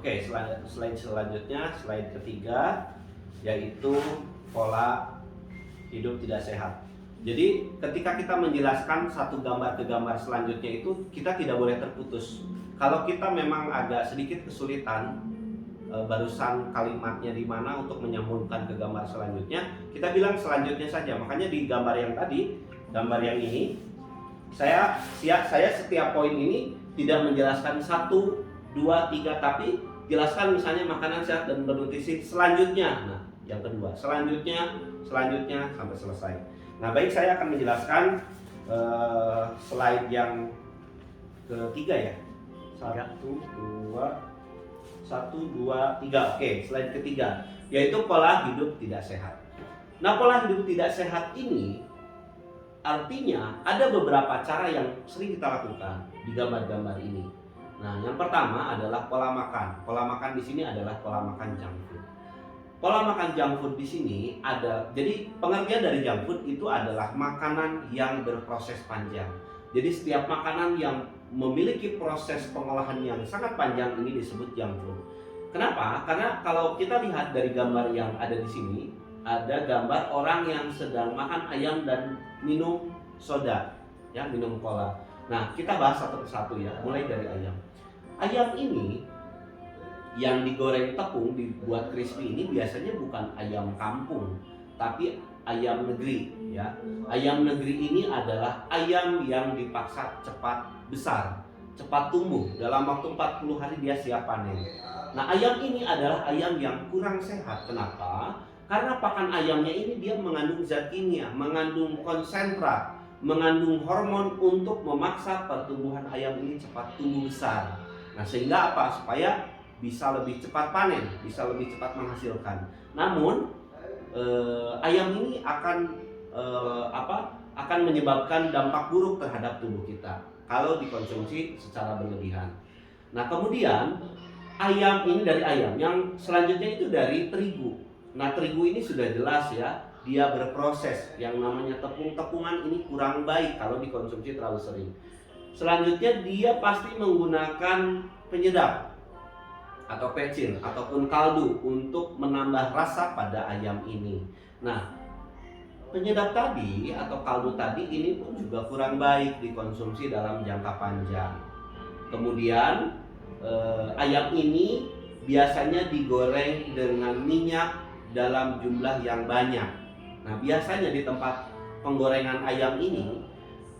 Oke, slide selanjutnya, slide ketiga, yaitu pola hidup tidak sehat. Jadi ketika kita menjelaskan satu gambar ke gambar selanjutnya itu, kita tidak boleh terputus. Kalau kita memang agak sedikit kesulitan barusan kalimatnya di mana untuk menyambungkan ke gambar selanjutnya, kita bilang selanjutnya saja. Makanya di gambar yang tadi, gambar yang ini, saya setiap poin ini tidak menjelaskan 1, 2, 3, tapi jelaskan misalnya makanan sehat dan bernutrisi selanjutnya. Nah, yang kedua, selanjutnya sampai selesai. Nah, baik, saya akan menjelaskan slide yang ketiga ya. 1, 2, 3. Oke, slide ketiga, yaitu pola hidup tidak sehat. Nah, pola hidup tidak sehat ini artinya ada beberapa cara yang sering kita lakukan di gambar-gambar ini. Nah, yang pertama adalah pola makan. Pola makan di sini adalah pola makan junk food. Pola makan junk food di sini ada, jadi pengertian dari junk food itu adalah makanan yang berproses panjang. Jadi setiap makanan yang memiliki proses pengolahan yang sangat panjang ini disebut junk food. Kenapa? Karena kalau kita lihat dari gambar yang ada di sini, ada gambar orang yang sedang makan ayam dan minum soda, ya, minum cola. Nah, kita bahas satu persatu ya, mulai dari ayam. Ayam ini yang digoreng tepung, dibuat crispy ini biasanya bukan ayam kampung, tapi ayam negeri, ya. Ayam negeri ini adalah ayam yang dipaksa cepat besar, cepat tumbuh. Dalam waktu 40 hari dia siap panen. Nah, ayam ini adalah ayam yang kurang sehat. Kenapa? Karena pakan ayamnya ini dia mengandung zat kimia, mengandung konsentrat, mengandung hormon untuk memaksa pertumbuhan ayam ini cepat tumbuh besar. Nah, sehingga apa? Supaya bisa lebih cepat panen, bisa lebih cepat menghasilkan. Namun ayam ini akan menyebabkan dampak buruk terhadap tubuh kita kalau dikonsumsi secara berlebihan. Nah, kemudian ayam ini dari ayam, yang selanjutnya itu dari terigu. Nah, terigu ini sudah jelas ya, dia berproses. Yang namanya tepung-tepungan ini kurang baik kalau dikonsumsi terlalu sering. Selanjutnya dia pasti menggunakan penyedap atau pecin ataupun kaldu untuk menambah rasa pada ayam ini. Nah, penyedap tadi atau kaldu tadi ini pun juga kurang baik dikonsumsi dalam jangka panjang. Kemudian ayam ini biasanya digoreng dengan minyak dalam jumlah yang banyak. Nah, biasanya di tempat penggorengan ayam ini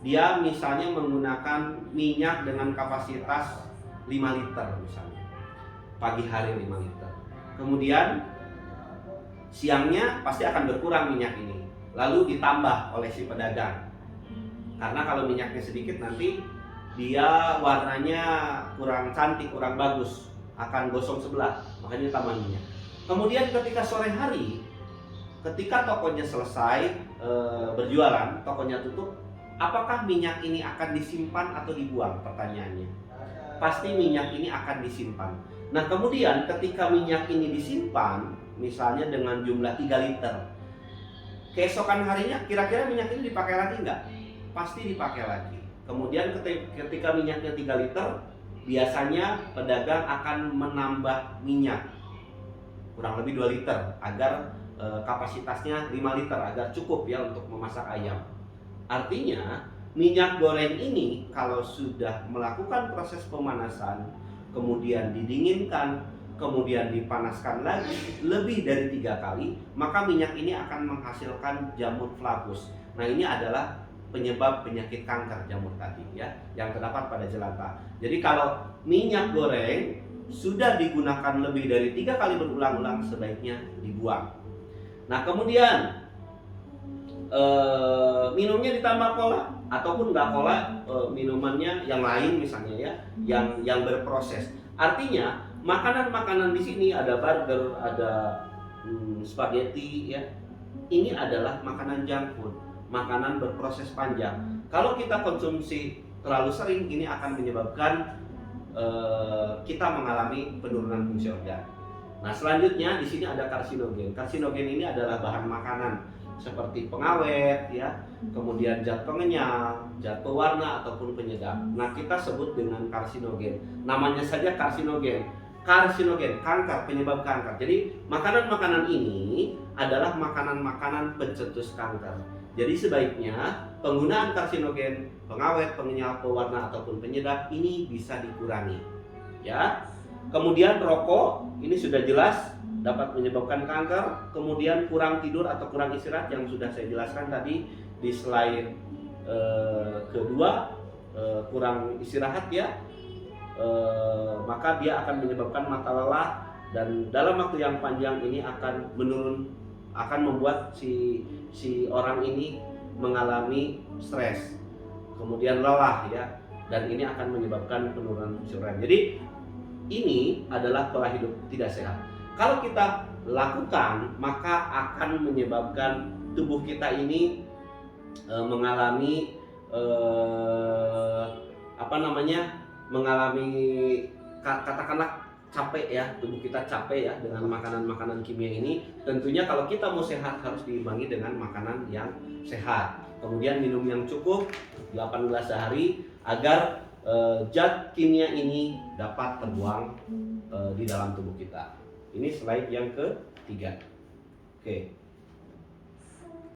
dia misalnya menggunakan minyak dengan kapasitas 5 liter misalnya. Pagi hari 5 liter. Kemudian siangnya pasti akan berkurang minyak ini, lalu ditambah oleh si pedagang. Karena kalau minyaknya sedikit nanti dia warnanya kurang cantik, kurang bagus, akan gosong sebelah, makanya tambah minyak. Kemudian ketika sore hari, ketika tokonya selesai berjualan, tokonya tutup, apakah minyak ini akan disimpan atau dibuang? Pertanyaannya. Pasti minyak ini akan disimpan. Nah, kemudian ketika minyak ini disimpan, misalnya dengan jumlah 3 liter, keesokan harinya kira-kira minyak ini dipakai lagi nggak? Pasti dipakai lagi. Kemudian ketika minyaknya 3 liter, biasanya pedagang akan menambah minyak kurang lebih 2 liter agar kapasitasnya 5 liter agar cukup ya untuk memasak ayam. Artinya minyak goreng ini kalau sudah melakukan proses pemanasan, kemudian didinginkan, kemudian dipanaskan lagi lebih dari 3 kali, maka minyak ini akan menghasilkan jamur flavus. Nah, ini adalah penyebab penyakit kanker jamur tadi ya, yang terdapat pada jelantah. Jadi kalau minyak goreng sudah digunakan lebih dari 3 kali berulang-ulang, sebaiknya dibuang. Nah, kemudian minumnya ditambah cola ataupun nggak cola, minumannya yang lain misalnya ya, yang berproses. Artinya makanan-makanan di sini ada burger, ada spaghetti ya. Ini adalah makanan junk food, makanan berproses panjang. Kalau kita konsumsi terlalu sering, ini akan menyebabkan kita mengalami penurunan fungsi organ. Nah, selanjutnya di sini ada karsinogen. Karsinogen ini adalah bahan makanan seperti pengawet ya, kemudian zat pengenyal, zat pewarna ataupun penyedap. Nah, kita sebut dengan karsinogen. Namanya saja karsinogen karsinogen, kanker, penyebab kanker. Jadi makanan-makanan ini adalah makanan-makanan pencetus kanker. Jadi sebaiknya penggunaan karsinogen, pengawet, pengenyal, pewarna ataupun penyedap ini bisa dikurangi. Ya. Kemudian rokok ini sudah jelas dapat menyebabkan kanker. Kemudian kurang tidur atau kurang istirahat yang sudah saya jelaskan tadi di slide kedua, kurang istirahat ya. Maka dia akan menyebabkan mata lelah dan dalam waktu yang panjang ini akan membuat si orang ini mengalami stres, kemudian lelah ya, dan ini akan menyebabkan penurunan fungsi organ. Jadi ini adalah pola hidup tidak sehat. Kalau kita lakukan maka akan menyebabkan tubuh kita ini mengalami katakanlah capek ya, tubuh kita capek ya dengan makanan-makanan kimia ini. Tentunya kalau kita mau sehat harus diimbangi dengan makanan yang sehat. Kemudian minum yang cukup 8 gelas sehari agar zat kimia ini dapat terbuang di dalam tubuh kita. Ini slide yang ketiga. Oke.